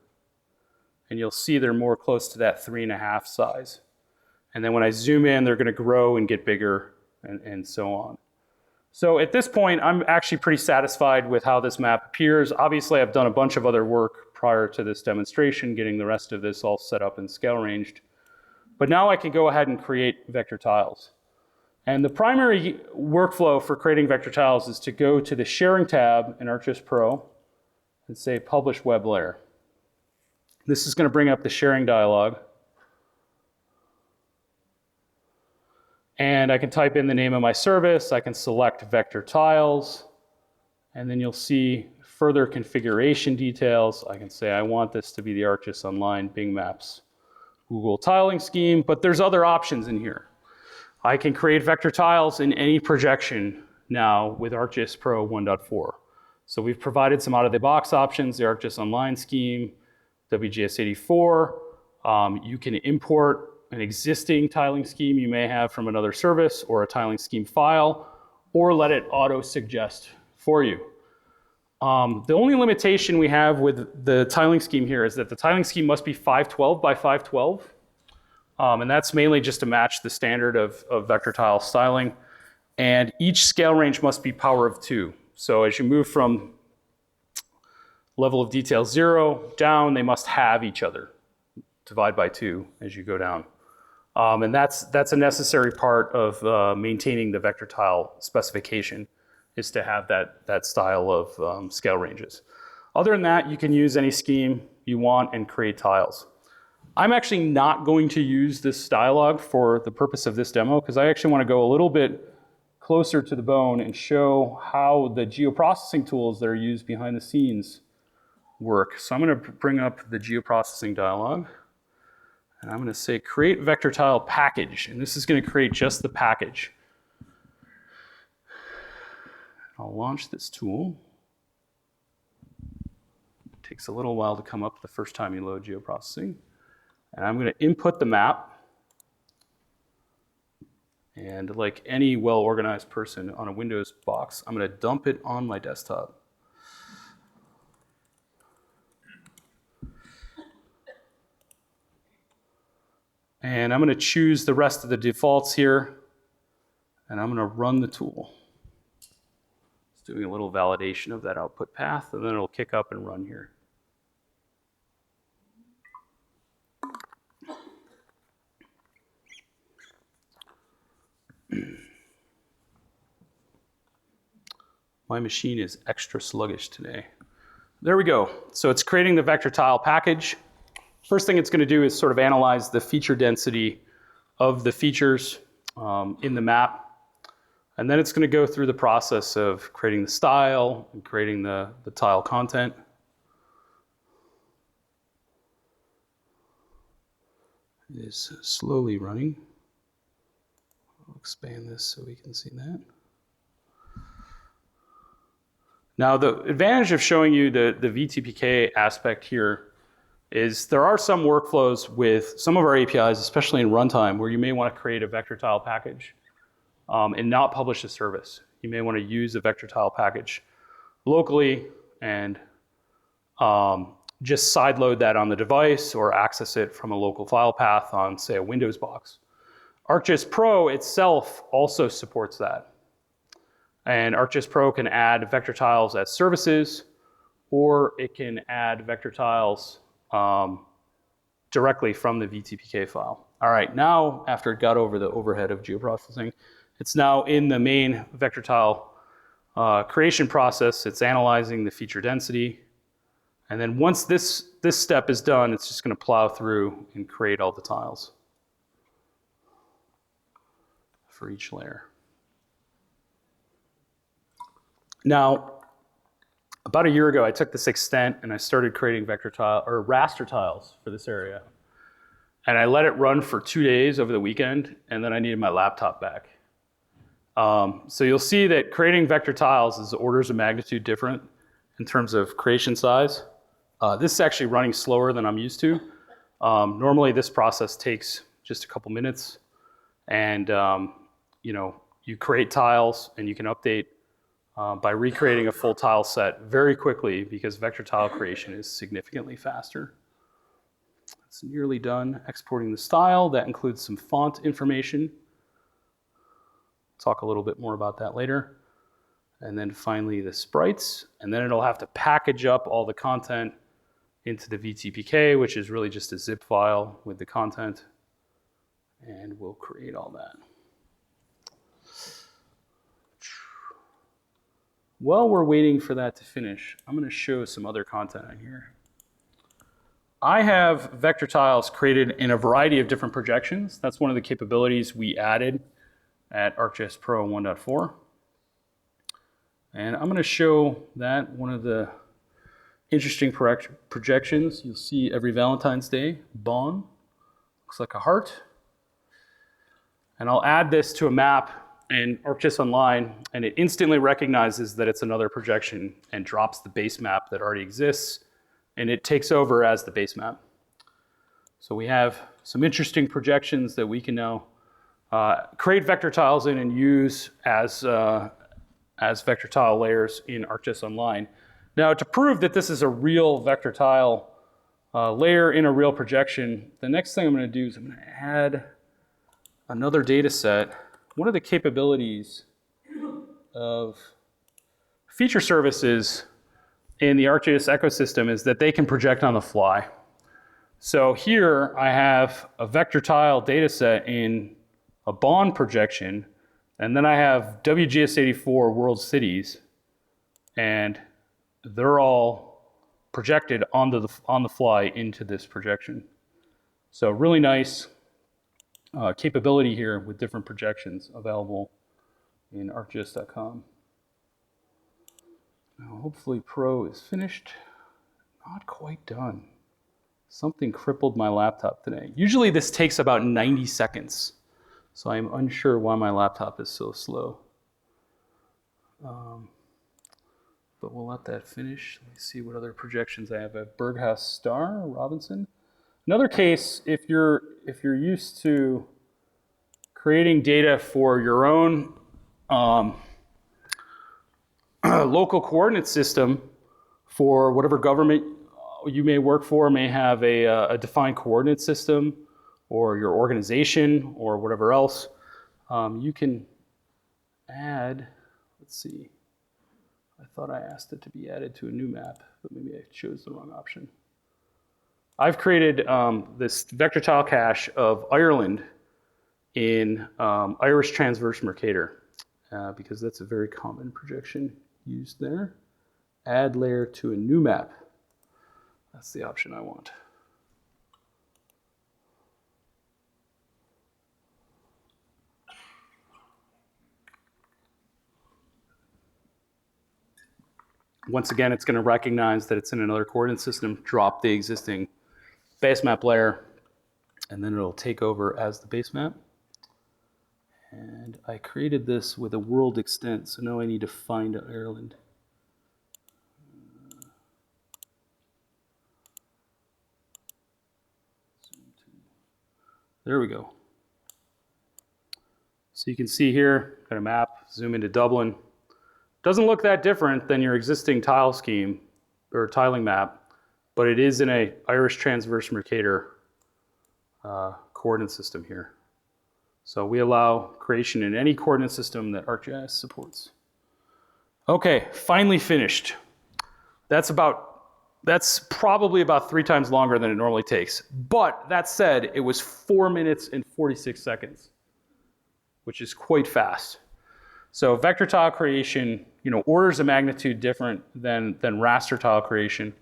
[SPEAKER 1] and you'll see they're more close to that 3.5 size. And then when I zoom in, they're going to grow and get bigger and so on. So at this point, I'm actually pretty satisfied with how this map appears. Obviously, I've done a bunch of other work prior to this demonstration, getting the rest of this all set up and scale ranged. But now I can go ahead and create vector tiles. And the primary workflow for creating vector tiles is to go to the sharing tab in ArcGIS Pro and say publish web layer. This is going to bring up the sharing dialog. And I can type in the name of my service. I can select vector tiles. And then you'll see further configuration details. I can say I want this to be the ArcGIS Online Bing Maps Google tiling scheme, but there's other options in here. I can create vector tiles in any projection now with ArcGIS Pro 1.4. So we've provided some out-of-the-box options, the ArcGIS Online scheme, WGS84. You can import an existing tiling scheme you may have from another service or a tiling scheme file, or let it auto-suggest for you. The only limitation we have with the tiling scheme here is that the tiling scheme must be 512 by 512. And that's mainly just to match the standard of vector tile styling. And each scale range must be power of 2. So as you move from level of detail 0 down, they must have each other. Divide by 2 as you go down. And that's a necessary part of maintaining the vector tile specification, is to have that style of scale ranges. Other than that, you can use any scheme you want and create tiles. I'm actually not going to use this dialog for the purpose of this demo because I actually want to go a little bit closer to the bone and show how the geoprocessing tools that are used behind the scenes work. So I'm going to bring up the geoprocessing dialog. And I'm going to say create vector tile package. And this is going to create just the package. I'll launch this tool. It takes a little while to come up the first time you load geoprocessing. And I'm going to input the map. And like any well-organized person on a Windows box, I'm going to dump it on my desktop. And I'm going to choose the rest of the defaults here. And I'm going to run the tool. It's doing a little validation of that output path, and then it'll kick up and run here. My machine is extra sluggish today. There we go. So it's creating the vector tile package. First thing it's going to do is sort of analyze the feature density of the features in the map. And then it's going to go through the process of creating the style and creating the tile content. It is slowly running. I'll expand this so we can see that. Now, the advantage of showing you the VTPK aspect here is there are some workflows with some of our APIs, especially in runtime, where you may want to create a vector tile package and not publish a service. You may want to use a vector tile package locally and just sideload that on the device or access it from a local file path on, say, a Windows box. ArcGIS Pro itself also supports that. And ArcGIS Pro can add vector tiles as services, or it can add vector tiles directly from the VTPK file. All right, now after it got over the overhead of geoprocessing, it's now in the main vector tile creation process. It's analyzing the feature density. And then once this step is done, it's just going to plow through and create all the tiles for each layer. Now, about a year ago, I took this extent and I started creating vector tile or raster tiles for this area. And I let it run for 2 days over the weekend, and then I needed my laptop back. So you'll see that creating vector tiles is orders of magnitude different in terms of creation size. This is actually running slower than I'm used to. Normally this process takes just a couple minutes, and you create tiles and you can update by recreating a full tile set very quickly because vector tile creation is significantly faster. It's nearly done exporting the style. That includes some font information. Talk a little bit more about that later. And then finally the sprites, and then it'll have to package up all the content into the VTPK, which is really just a zip file with the content, and we'll create all that. While we're waiting for that to finish, I'm going to show some other content on here. I have vector tiles created in a variety of different projections. That's one of the capabilities we added at ArcGIS Pro 1.4. And I'm going to show that one of the interesting projections. You'll see every Valentine's Day, Bon, looks like a heart. And I'll add this to a map in ArcGIS Online, and it instantly recognizes that it's another projection and drops the base map that already exists, and it takes over as the base map. So we have some interesting projections that we can now create vector tiles in and use as vector tile layers in ArcGIS Online. Now, to prove that this is a real vector tile layer in a real projection, the next thing I'm going to do is I'm going to add another data set. One of the capabilities of feature services in the ArcGIS ecosystem is that they can project on the fly. So here I have a vector tile data set in a Bond projection, and then I have WGS84 world cities, and they're all projected on the fly into this projection. So really nice capability here with different projections available in ArcGIS.com. Now hopefully Pro is finished. Not quite done. Something crippled my laptop today. Usually this takes about 90 seconds. So I'm unsure why my laptop is so slow. But we'll let that finish. Let me see what other projections I have. A Berghaus Star, Robinson. Another case, if you're used to creating data for your own local coordinate system for whatever government you may work for, may have a defined coordinate system, or your organization, or whatever else, you can add, let's see, I thought I asked it to be added to a new map, but maybe I chose the wrong option. I've created this vector tile cache of Ireland in Irish Transverse Mercator, because that's a very common projection used there. Add layer to a new map. That's the option I want. Once again, it's going to recognize that it's in another coordinate system, drop the existing base map layer, and then it'll take over as the base map. And I created this with a world extent, so now I need to find Ireland. There we go. So you can see here, got a map, zoom into Dublin. Doesn't look that different than your existing tile scheme or tiling map. but it is in a Irish transverse Mercator coordinate system here. So we allow creation in any coordinate system that ArcGIS supports. Okay, finally finished. That's probably about 3 times longer than it normally takes. But that said, it was 4 minutes and 46 seconds, which is quite fast. So vector tile creation, orders of magnitude different than raster tile creation.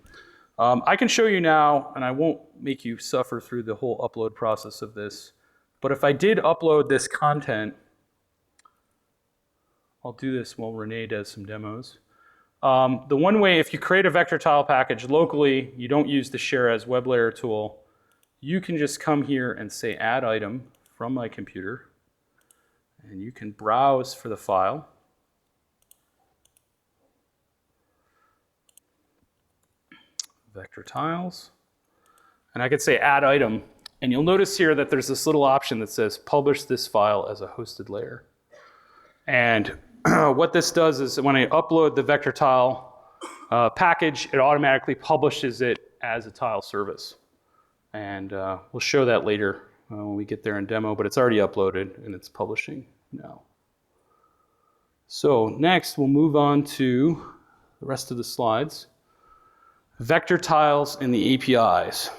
[SPEAKER 1] I can show you now, and I won't make you suffer through the whole upload process of this, but if I did upload this content, I'll do this while Rene does some demos. The one way, if you create a vector tile package locally, you don't use the Share as Web Layer tool, you can just come here and say Add Item from my computer, and you can browse for the file. Vector tiles. And I could say Add Item, and you'll notice here that there's this little option that says Publish this file as a hosted layer. And what this does is when I upload the vector tile package, it automatically publishes it as a tile service. And we'll show that later when we get there in demo, but it's already uploaded and it's publishing now. So next we'll move on to the rest of the slides. Vector tiles and the APIs.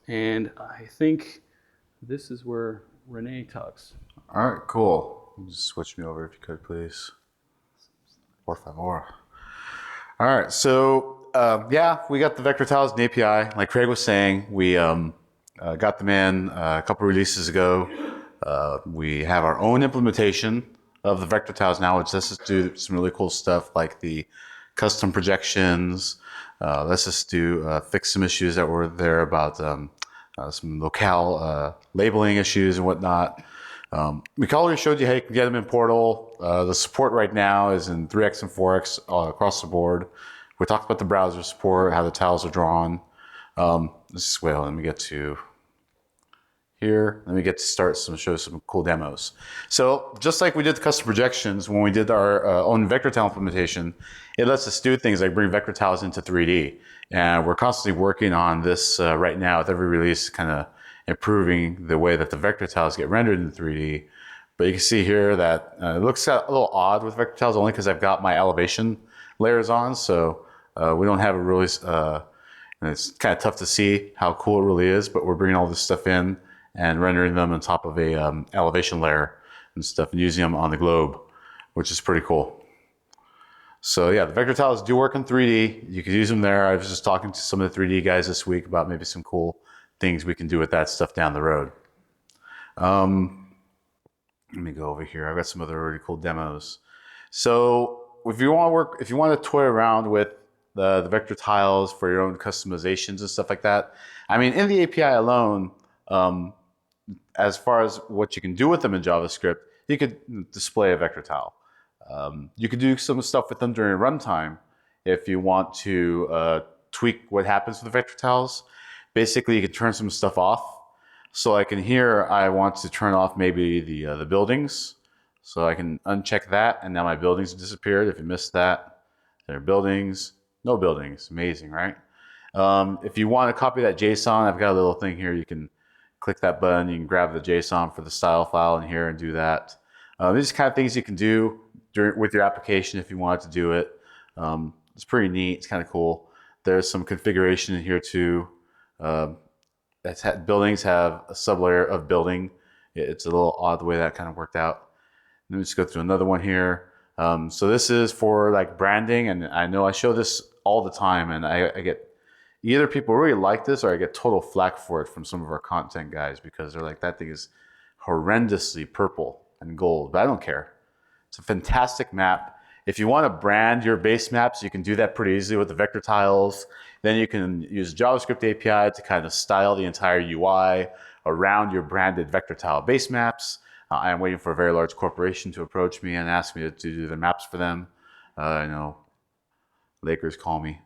[SPEAKER 1] And I think this is where Rene talks.
[SPEAKER 2] All right, cool. Just switch me over if you could, please. Por favor. All right, so yeah, we got the vector tiles and API. Like Craig was saying, we got them in a couple releases ago. We have our own implementation of the vector tiles now, which lets us do some really cool stuff like the custom projections. Let's just fix some issues that were there about some locale labeling issues and whatnot. We already showed you how you can get them in Portal. The support right now is in 3x and 4x across the board. We talked about the browser support, how the tiles are drawn. Let me get to here. Let me get to show some cool demos. So just like we did the custom projections when we did our own vector tile implementation, it lets us do things like bring vector tiles into 3D. And we're constantly working on this right now with every release, kind of improving the way that the vector tiles get rendered in 3D. But you can see here that it looks a little odd with vector tiles only because I've got my elevation layers on. So we don't have a really, and it's kind of tough to see how cool it really is, but we're bringing all this stuff in and rendering them on top of a elevation layer and stuff and using them on the globe, which is pretty cool. So yeah, the vector tiles do work in 3D. You can use them there. I was just talking to some of the 3D guys this week about maybe some cool things we can do with that stuff down the road. Let me go over here. I've got some other really cool demos. So if you want to toy around with the vector tiles for your own customizations and stuff like that, I mean, in the API alone, as far as what you can do with them in JavaScript, you could display a vector tile. You could do some stuff with them during runtime if you want to tweak what happens with the vector tiles. Basically, you can turn some stuff off. So like in here, I want to turn off maybe the buildings. So I can uncheck that, and now my buildings have disappeared. If you missed that, there are buildings, no buildings. Amazing, right? If you want to copy that JSON, I've got a little thing here. You can click that button. You can grab the JSON for the style file in here and do that. These are kind of things you can do with your application if you wanted to do it. It's pretty neat. It's kind of cool. There's some configuration in here too. Buildings have a sublayer of building. It's a little odd the way that kind of worked out. Let me just go through another one here. So this is for like branding, and I know I show this all the time, and I get either people really like this or I get total flack for it from some of our content guys because they're like, that thing is horrendously purple and gold, but I don't care. It's a fantastic map. If you want to brand your base maps, you can do that pretty easily with the vector tiles. Then you can use JavaScript API to kind of style the entire UI around your branded vector tile base maps. I am waiting for a very large corporation to approach me and ask me to do the maps for them. I know, Lakers call me.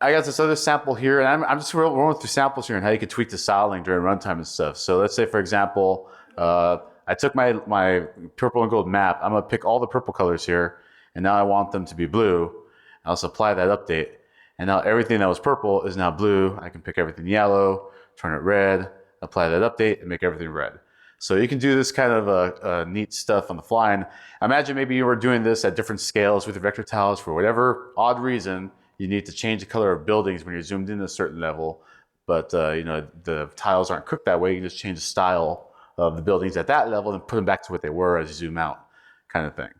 [SPEAKER 2] I got this other sample here, and I'm just rolling through samples here and how you can tweak the styling during runtime and stuff. So let's say, for example, I took my purple and gold map. I'm going to pick all the purple colors here, and now I want them to be blue. I'll apply that update. And now everything that was purple is now blue. I can pick everything yellow, turn it red, apply that update, and make everything red. So you can do this kind of neat stuff on the fly. And imagine maybe you were doing this at different scales with your vector tiles for whatever odd reason. You need to change the color of buildings when you're zoomed in at a certain level. But you know, the tiles aren't cooked that way. You can just change the style of the buildings at that level and put them back to what they were as you zoom out, kind of thing.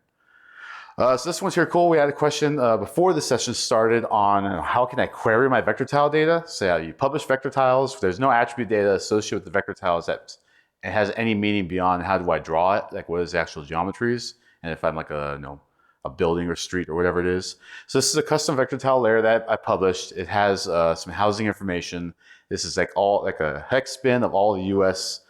[SPEAKER 2] So this one's here cool. We had a question before the session started on how can I query my vector tile data. So you publish vector tiles. There's no attribute data associated with the vector tiles that it has any meaning beyond how do I draw it, like what is the actual geometries, and if I'm like a building or street or whatever it is. So this is a custom vector tile layer that I published. It has some housing information. This is like a hex bin of all the US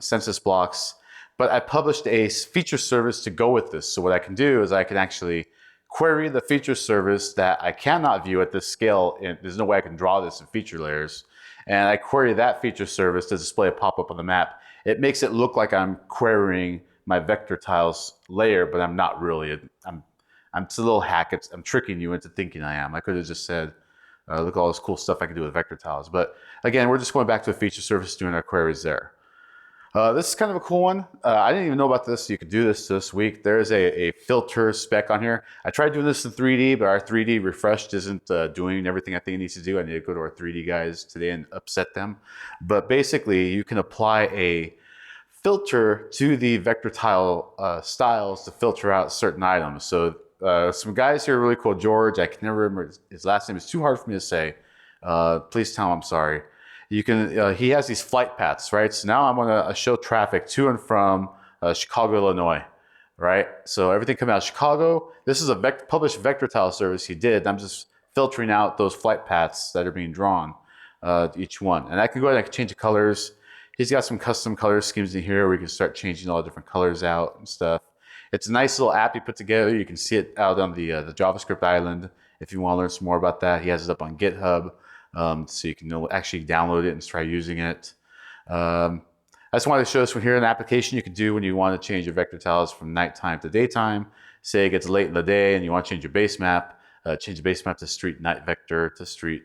[SPEAKER 2] census blocks. But I published a feature service to go with this. So what I can do is I can actually query the feature service that I cannot view at this scale. There's no way I can draw this in feature layers. And I query that feature service to display a pop-up on the map. It makes it look like I'm querying my vector tiles layer, but I'm not really. I'm it's a little hack. I'm tricking you into thinking I am. I could have just said, look at all this cool stuff I can do with vector tiles. But again, we're just going back to a feature service doing our queries there. This is kind of a cool one. I didn't even know about this. You could do this week. There's a filter spec on here. I tried doing this in 3D, but our 3D refreshed isn't doing everything I think it needs to do. I need to go to our 3D guys today and upset them. But basically, you can apply a filter to the vector tile styles to filter out certain items. So some guys here are really cool. George, I can never remember his last name. It's too hard for me to say. Please tell him I'm sorry. You can. He has these flight paths, right? So now I'm going to show traffic to and from Chicago, Illinois, right? So everything coming out of Chicago. This is a published vector tile service he did. I'm just filtering out those flight paths that are being drawn, each one. And I can go ahead and I can change the colors. He's got some custom color schemes in here where you can start changing all the different colors out and stuff. It's a nice little app he put together. You can see it out on the JavaScript island if you want to learn some more about that. He has it up on GitHub. So you can actually download it and try using it. I just wanted to show this one here, an application you can do when you want to change your vector tiles from nighttime to daytime. Say it gets late in the day and you want to change your base map, change the base map to street night vector, to street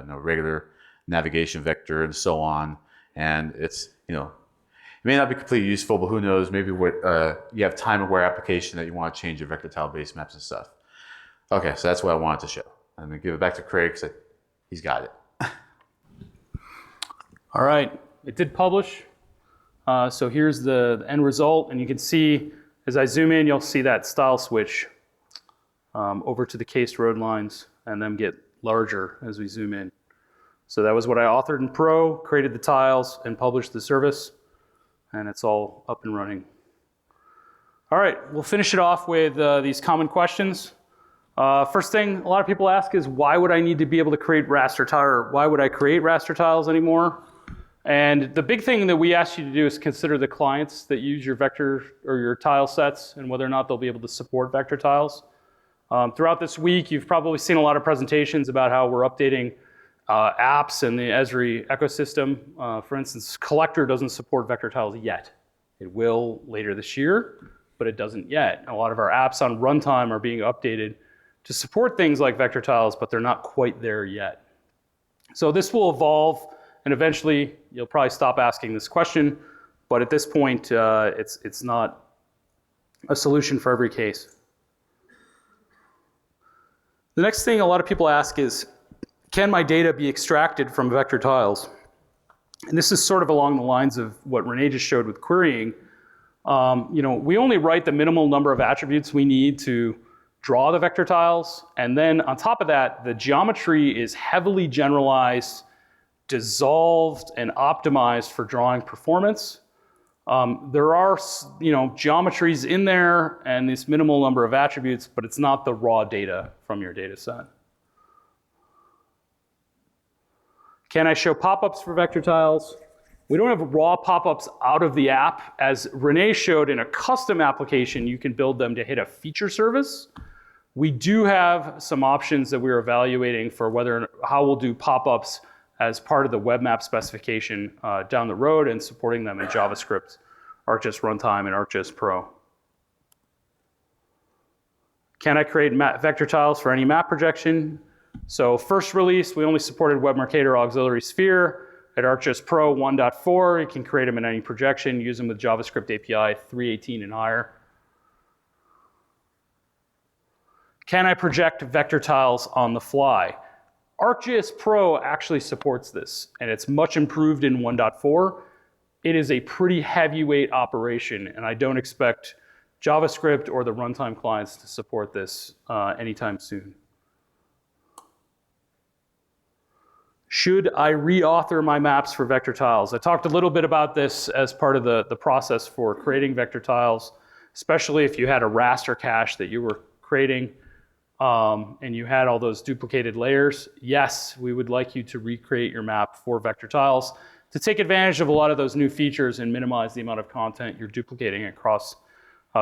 [SPEAKER 2] regular navigation vector, and so on. And it's, it may not be completely useful, but who knows, maybe you have time-aware application that you want to change your vector tile base maps and stuff. Okay, so that's what I wanted to show. I'm going to give it back to Craig because he's got it.
[SPEAKER 1] All right, it did publish. So here's the end result, and you can see, as I zoom in, you'll see that style switch over to the cased road lines, and them get larger as we zoom in. So that was what I authored in Pro, created the tiles, and published the service, and it's all up and running. All right, we'll finish it off with these common questions. First thing a lot of people ask is, why would I need to be able to create raster tile, or why would I create raster tiles anymore? And the big thing that we ask you to do is consider the clients that use your vector or your tile sets and whether or not they'll be able to support vector tiles. Throughout this week, you've probably seen a lot of presentations about how we're updating apps in the Esri ecosystem. For instance, Collector doesn't support vector tiles yet. It will later this year, but it doesn't yet. A lot of our apps on runtime are being updated to support things like vector tiles, but they're not quite there yet. So this will evolve, and eventually you'll probably stop asking this question, but at this point, it's not a solution for every case. The next thing a lot of people ask is, can my data be extracted from vector tiles? And this is sort of along the lines of what Rene just showed with querying. We only write the minimal number of attributes we need to draw the vector tiles, and then on top of that, the geometry is heavily generalized, dissolved, and optimized for drawing performance. There are, geometries in there and this minimal number of attributes, but it's not the raw data from your data set. Can I show pop-ups for vector tiles? We don't have raw pop-ups out of the app. As Rene showed, in a custom application, you can build them to hit a feature service. We do have some options that we're evaluating for how we'll do pop-ups as part of the web map specification down the road, and supporting them in JavaScript, ArcGIS Runtime, and ArcGIS Pro. Can I create vector tiles for any map projection? So first release, we only supported Web Mercator Auxiliary Sphere. At ArcGIS Pro 1.4, you can create them in any projection, use them with JavaScript API 3.18 and higher. Can I project vector tiles on the fly? ArcGIS Pro actually supports this, and it's much improved in 1.4. It is a pretty heavyweight operation, and I don't expect JavaScript or the runtime clients to support this anytime soon. Should I reauthor my maps for vector tiles? I talked a little bit about this as part of the process for creating vector tiles, especially if you had a raster cache that you were creating and you had all those duplicated layers. Yes, we would like you to recreate your map for vector tiles to take advantage of a lot of those new features and minimize the amount of content you're duplicating across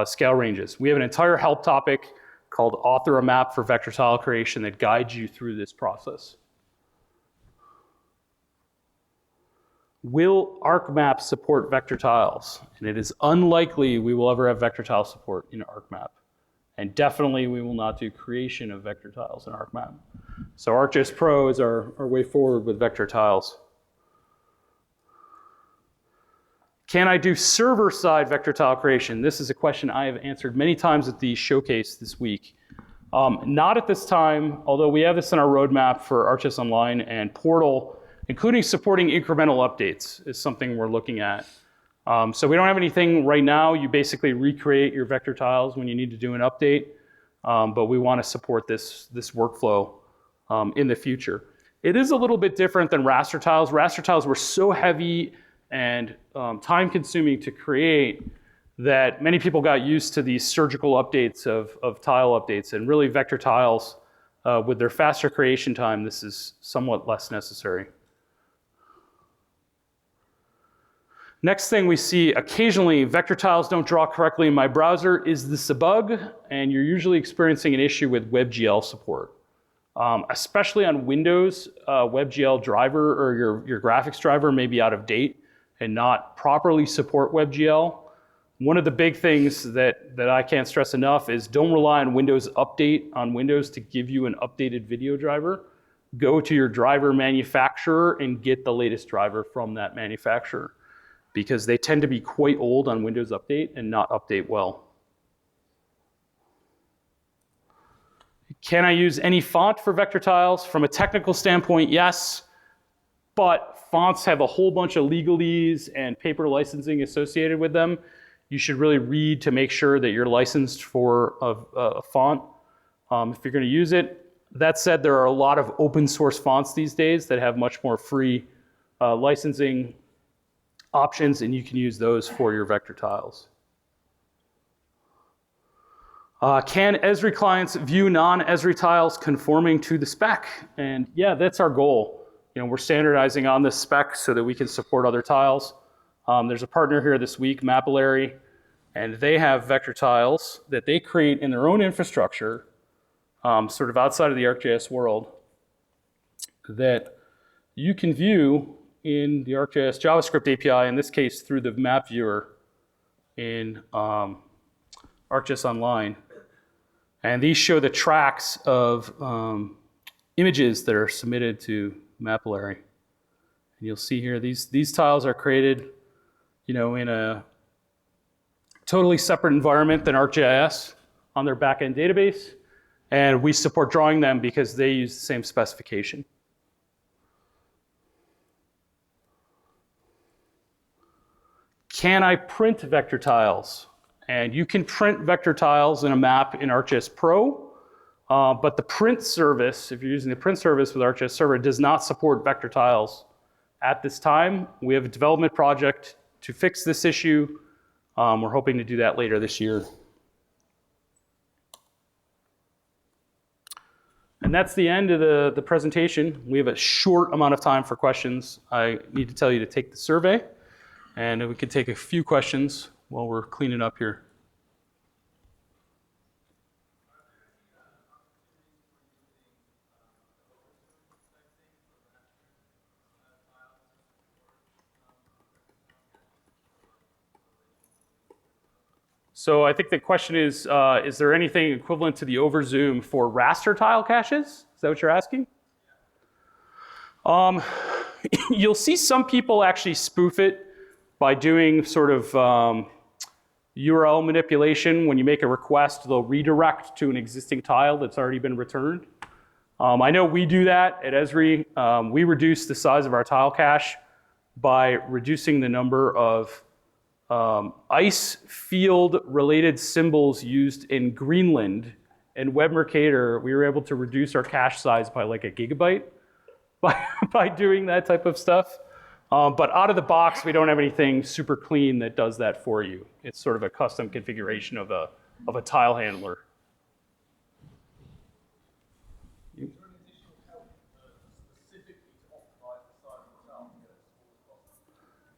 [SPEAKER 1] scale ranges. We have an entire help topic called Author a Map for Vector Tile Creation that guides you through this process. Will ArcMap support vector tiles? And it is unlikely we will ever have vector tile support in ArcMap. And definitely we will not do creation of vector tiles in ArcMap. So ArcGIS Pro is our way forward with vector tiles. Can I do server-side vector tile creation? This is a question I have answered many times at the showcase this week. Not at this time, although we have this in our roadmap for ArcGIS Online and Portal, including supporting incremental updates is something we're looking at. So we don't have anything right now. You basically recreate your vector tiles when you need to do an update, but we want to support this workflow in the future. It is a little bit different than raster tiles. Raster tiles were so heavy and time-consuming to create that many people got used to these surgical updates of tile updates, and really vector tiles, with their faster creation time, this is somewhat less necessary. Next thing we see, occasionally vector tiles don't draw correctly in my browser. Is this a bug? And you're usually experiencing an issue with WebGL support. Especially on Windows, WebGL driver or your graphics driver may be out of date and not properly support WebGL. One of the big things that I can't stress enough is don't rely on Windows Update on Windows to give you an updated video driver. Go to your driver manufacturer and get the latest driver from that manufacturer, because they tend to be quite old on Windows Update and not update well. Can I use any font for vector tiles? From a technical standpoint, yes, but fonts have a whole bunch of legalese and paper licensing associated with them. You should really read to make sure that you're licensed for a font if you're going to use it. That said, there are a lot of open source fonts these days that have much more free licensing options, and you can use those for your vector tiles. Can Esri clients view non-Esri tiles conforming to the spec? And yeah, that's our goal. We're standardizing on this spec so that we can support other tiles. There's a partner here this week, Mapillary, and they have vector tiles that they create in their own infrastructure, sort of outside of the ArcGIS world, that you can view in the ArcGIS JavaScript API, in this case through the map viewer in ArcGIS Online. And these show the tracks of images that are submitted to Mapillary. And you'll see here, these tiles are created in a totally separate environment than ArcGIS on their backend database. And we support drawing them because they use the same specification. Can I print vector tiles? And you can print vector tiles in a map in ArcGIS Pro, but the print service, if you're using the print service with ArcGIS Server, does not support vector tiles at this time. We have a development project to fix this issue. We're hoping to do that later this year. And that's the end of the presentation. We have a short amount of time for questions. I need to tell you to take the survey, and we could take a few questions while we're cleaning up here. So I think the question is there anything equivalent to the overzoom for raster tile caches? Is that what you're asking? You'll see some people actually spoof it by doing sort of URL manipulation. When you make a request, they'll redirect to an existing tile that's already been returned. I know we do that at Esri. We reduce the size of our tile cache by reducing the number of ice field related symbols used in Greenland. And Web Mercator, we were able to reduce our cache size by like 1 gigabyte by doing that type of stuff. But out of the box, we don't have anything super clean that does that for you. It's sort of a custom configuration of a tile handler.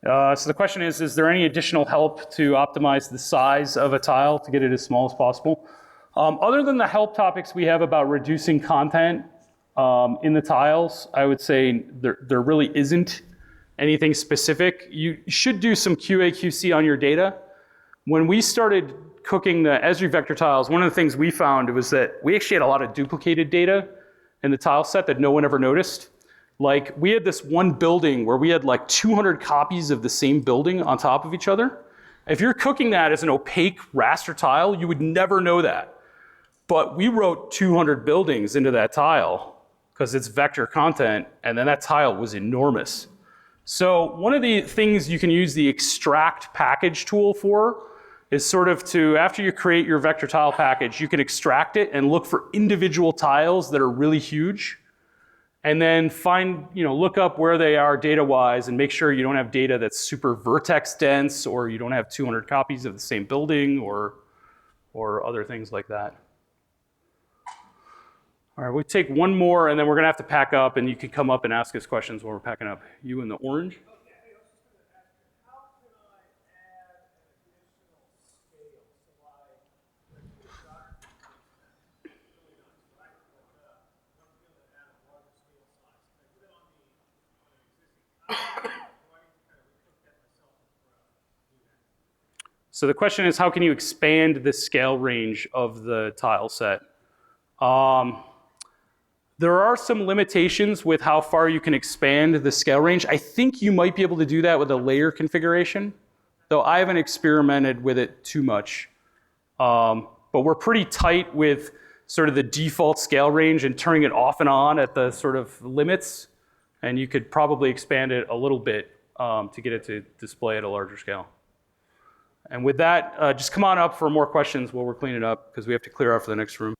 [SPEAKER 1] So the question is there any additional help to optimize the size of a tile to get it as small as possible? Other than the help topics we have about reducing content in the tiles, I would say there really isn't anything specific. You should do some QA/QC on your data. When we started cooking the Esri vector tiles, one of the things we found was that we actually had a lot of duplicated data in the tile set that no one ever noticed. Like, we had this one building where we had like 200 copies of the same building on top of each other. If you're cooking that as an opaque raster tile, you would never know that. But we wrote 200 buildings into that tile because it's vector content, and then that tile was enormous. So one of the things you can use the extract package tool for is sort of to, after you create your vector tile package, you can extract it and look for individual tiles that are really huge. And then look up where they are data-wise and make sure you don't have data that's super vertex dense, or you don't have 200 copies of the same building, or other things like that. All right, we'll take one more, and then we're gonna have to pack up, and you can come up and ask us questions while we're packing up. You in the orange? So the question is, how can you expand the scale range of the tile set? There are some limitations with how far you can expand the scale range. I think you might be able to do that with a layer configuration, though I haven't experimented with it too much. But we're pretty tight with sort of the default scale range and turning it off and on at the sort of limits. And you could probably expand it a little bit to get it to display at a larger scale. And with that, just come on up for more questions while we're cleaning up, because we have to clear out for the next room.